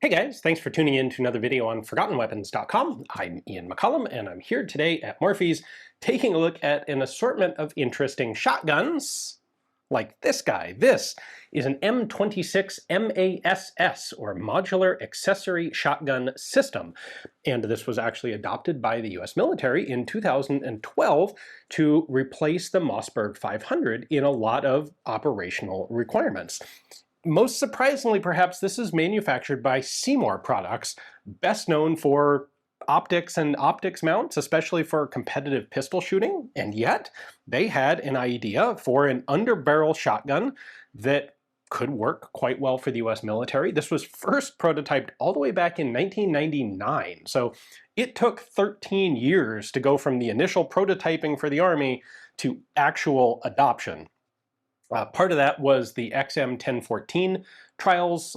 Hey guys, thanks for tuning in to another video on ForgottenWeapons.com. I'm Ian McCullum and I'm here today at Morphy's taking a look at an assortment of interesting shotguns like this guy. This is an M26 MASS or Modular Accessory Shotgun System. And this was actually adopted by the US military in 2012 to replace the Mossberg 500 in a lot of operational requirements. Most surprisingly, perhaps, this is manufactured by Seymour Products, best known for optics and optics mounts, especially for competitive pistol shooting. And yet, they had an idea for an underbarrel shotgun that could work quite well for the US military. This was first prototyped all the way back in 1999. So it took 13 years to go from the initial prototyping for the Army to actual adoption. Part of that was the XM1014 trials,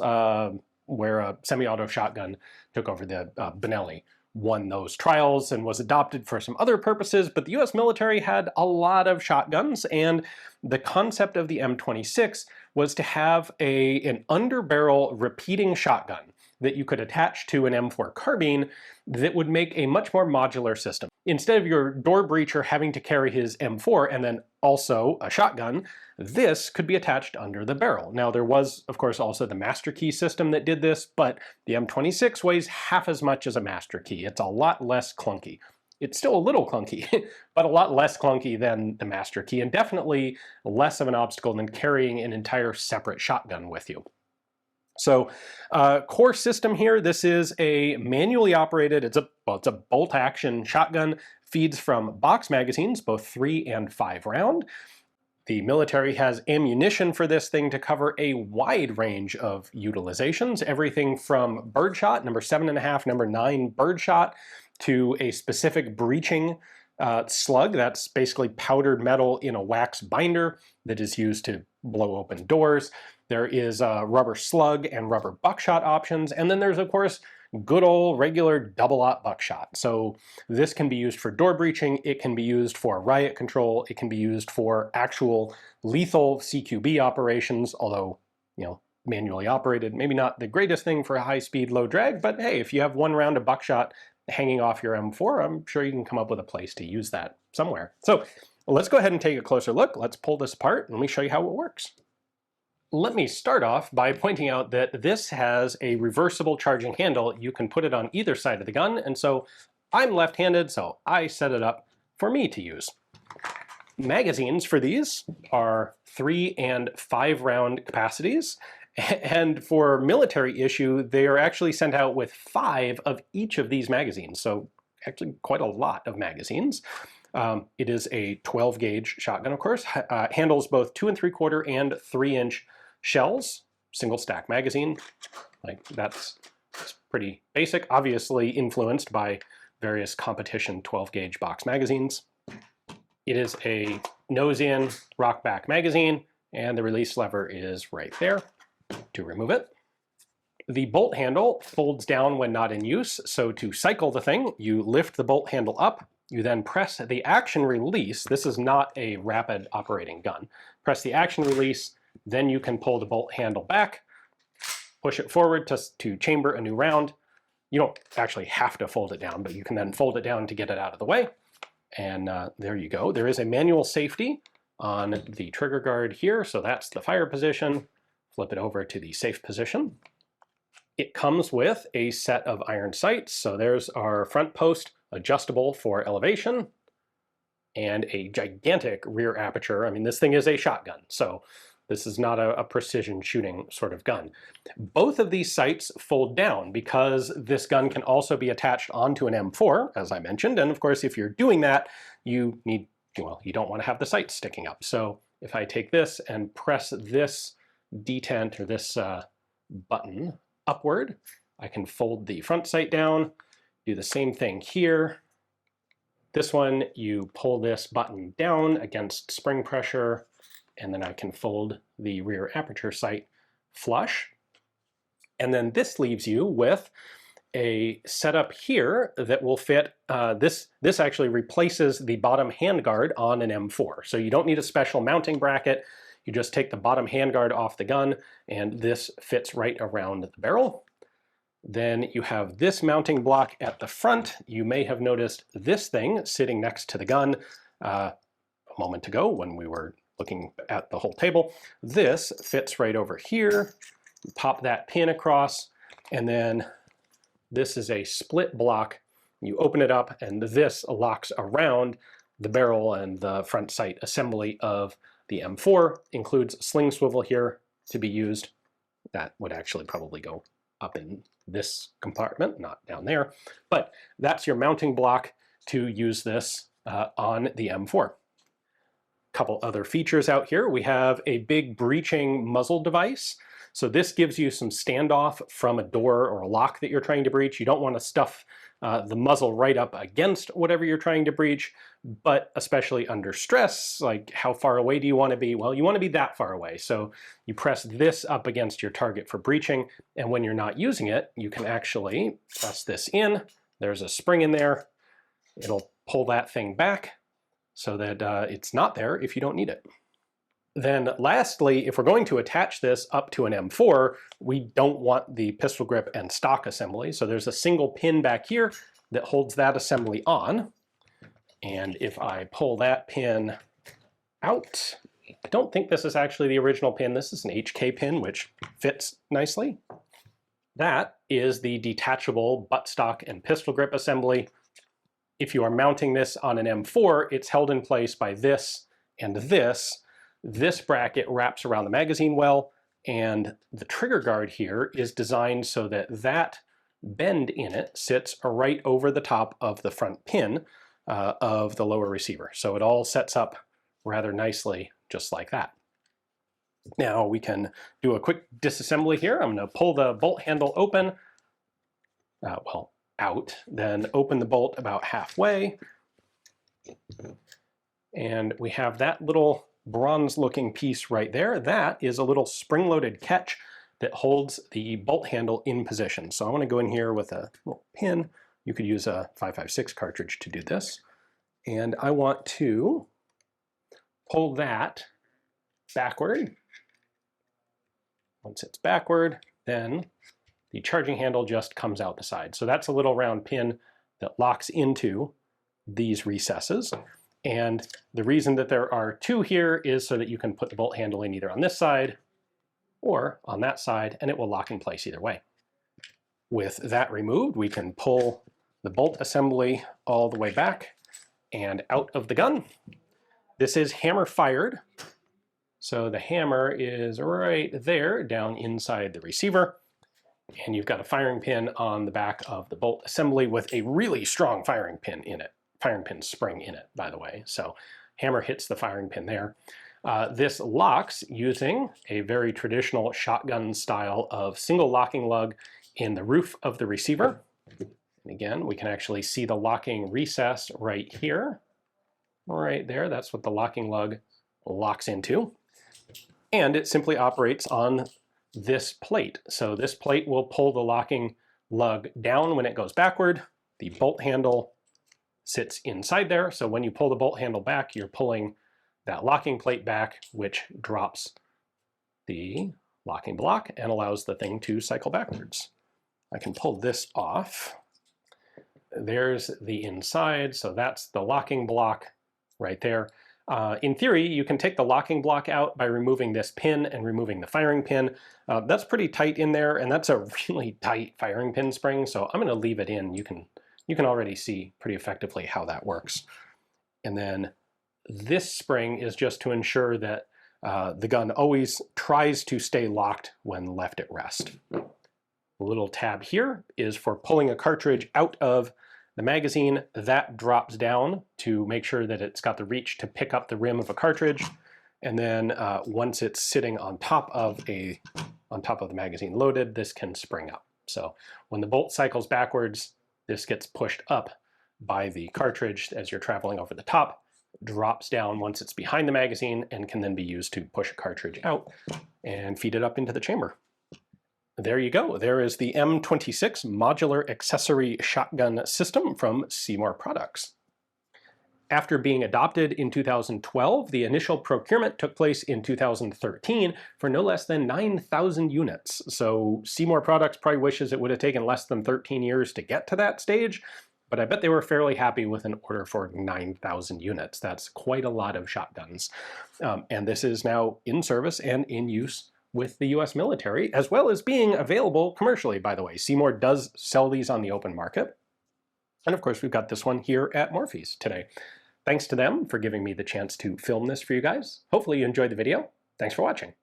where a semi-auto shotgun took over the Benelli, won those trials and was adopted for some other purposes, but the US military had a lot of shotguns, and the concept of the M26 was to have an underbarrel repeating shotgun that you could attach to an M4 Carbine that would make a much more modular system. Instead of your door breacher having to carry his M4 and then also a shotgun, this could be attached under the barrel. Now there was, of course, also the Masterkey system that did this, but the M26 weighs half as much as a Masterkey. It's a lot less clunky. It's still a little clunky, but a lot less clunky than the Masterkey, and definitely less of an obstacle than carrying an entire separate shotgun with you. So core system here, this is a manually operated, it's a bolt action shotgun, feeds from box magazines, both 3 and 5 round. The military has ammunition for this thing to cover a wide range of utilizations, everything from birdshot, number 7.5, number 9 birdshot, to a specific breaching slug, that's basically powdered metal in a wax binder that is used to blow open doors. There is rubber slug and rubber buckshot options, and then there's, of course, good old regular double-aught buckshot. So this can be used for door breaching, it can be used for riot control, it can be used for actual lethal CQB operations, although, you know, manually operated, maybe not the greatest thing for a high-speed, low-drag, but hey, if you have one round of buckshot hanging off your M4, I'm sure you can come up with a place to use that somewhere. So let's go ahead and take a closer look. Let's pull this apart and let me show you how it works. Let me start off by pointing out that this has a reversible charging handle. You can put it on either side of the gun, and so I'm left-handed, so I set it up for me to use. Magazines for these are 3 and 5 round capacities, and for military issue, they are actually sent out with 5 of each of these magazines, so actually quite a lot of magazines. It is a 12 gauge shotgun, of course, handles both 2 3/4 and 3-inch shells, single stack magazine. Like that's pretty basic, obviously influenced by various competition 12 gauge box magazines. It is a nose-in rock back magazine, and the release lever is right there to remove it. The bolt handle folds down when not in use, so to cycle the thing, you lift the bolt handle up, you then press the action release. This is not a rapid operating gun. Press the action release, then you can pull the bolt handle back, push it forward to chamber a new round. You don't actually have to fold it down, but you can then fold it down to get it out of the way. And there you go. There is a manual safety on the trigger guard here, so that's the fire position. Flip it over to the safe position. It comes with a set of iron sights, so there's our front post, adjustable for elevation, and a gigantic rear aperture. I mean, this thing is a shotgun, so this is not a precision shooting sort of gun. Both of these sights fold down because this gun can also be attached onto an M4, as I mentioned, and of course, if you're doing that, you need, well, you don't want to have the sights sticking up. So if I take this and press this detent or this button upward, I can fold the front sight down, do the same thing here. This one, you pull this button down against spring pressure, and then I can fold the rear aperture sight flush. And then this leaves you with a setup here that will fit, this actually replaces the bottom handguard on an M4. So you don't need a special mounting bracket. You just take the bottom handguard off the gun, and this fits right around the barrel. Then you have this mounting block at the front. You may have noticed this thing sitting next to the gun a moment ago when we were looking at the whole table. This fits right over here. You pop that pin across, and then this is a split block. You open it up, and this locks around the barrel and the front sight assembly of the M4. Includes a sling swivel here to be used. That would actually probably go up in this compartment, not down there. But that's your mounting block to use this on the M4. Couple other features out here. We have a big breeching muzzle device. So this gives you some standoff from a door or a lock that you're trying to breach. You don't want to stuff the muzzle right up against whatever you're trying to breach, but especially under stress, like how far away do you want to be? Well, you want to be that far away. So you press this up against your target for breaching, and when you're not using it, you can actually press this in. There's a spring in there. It'll pull that thing back so that it's not there if you don't need it. Then lastly, if we're going to attach this up to an M4, we don't want the pistol grip and stock assembly. So there's a single pin back here that holds that assembly on. And if I pull that pin out, I don't think this is actually the original pin. This is an HK pin, which fits nicely. That is the detachable buttstock and pistol grip assembly. If you are mounting this on an M4, it's held in place by this and this. This bracket wraps around the magazine well, and the trigger guard here is designed so that that bend in it sits right over the top of the front pin of the lower receiver. So it all sets up rather nicely just like that. Now we can do a quick disassembly here. I'm going to pull the bolt handle open, out, then open the bolt about halfway. And we have that little bronze-looking piece right there. That is a little spring-loaded catch that holds the bolt handle in position. So I want to go in here with a little pin. You could use a 5.56 cartridge to do this. And I want to pull that backward. Once it's backward, then the charging handle just comes out the side. So that's a little round pin that locks into these recesses. And the reason that there are two here is so that you can put the bolt handle in either on this side or on that side, and it will lock in place either way. With that removed, we can pull the bolt assembly all the way back and out of the gun. This is hammer fired. So the hammer is right there down inside the receiver. And you've got a firing pin on the back of the bolt assembly with a really strong firing pin in it. Firing pin spring in it, by the way. So hammer hits the firing pin there. This locks using a very traditional shotgun style of single locking lug in the roof of the receiver. And again, we can actually see the locking recess right here. Right there, that's what the locking lug locks into. And it simply operates on this plate. So this plate will pull the locking lug down when it goes backward. The bolt handle sits inside there. So when you pull the bolt handle back, you're pulling that locking plate back, which drops the locking block and allows the thing to cycle backwards. I can pull this off. There's the inside. So that's the locking block right there. In theory, you can take the locking block out by removing this pin and removing the firing pin. That's pretty tight in there, and that's a really tight firing pin spring. So I'm going to leave it in. You can already see pretty effectively how that works. And then this spring is just to ensure that the gun always tries to stay locked when left at rest. The little tab here is for pulling a cartridge out of the magazine. That drops down to make sure that it's got the reach to pick up the rim of a cartridge. And then once it's sitting on top of the magazine loaded, this can spring up. So when the bolt cycles backwards, this gets pushed up by the cartridge as you're traveling over the top, drops down once it's behind the magazine, and can then be used to push a cartridge out and feed it up into the chamber. There you go. There is the M26 Modular Accessory Shotgun System from Seymour Products. After being adopted in 2012, the initial procurement took place in 2013 for no less than 9,000 units. So Seymour Products probably wishes it would have taken less than 13 years to get to that stage, but I bet they were fairly happy with an order for 9,000 units. That's quite a lot of shotguns. And this is now in service and in use with the US military, as well as being available commercially, by the way. Seymour does sell these on the open market. And of course, we've got this one here at Morphy's today. Thanks to them for giving me the chance to film this for you guys. Hopefully you enjoyed the video. Thanks for watching.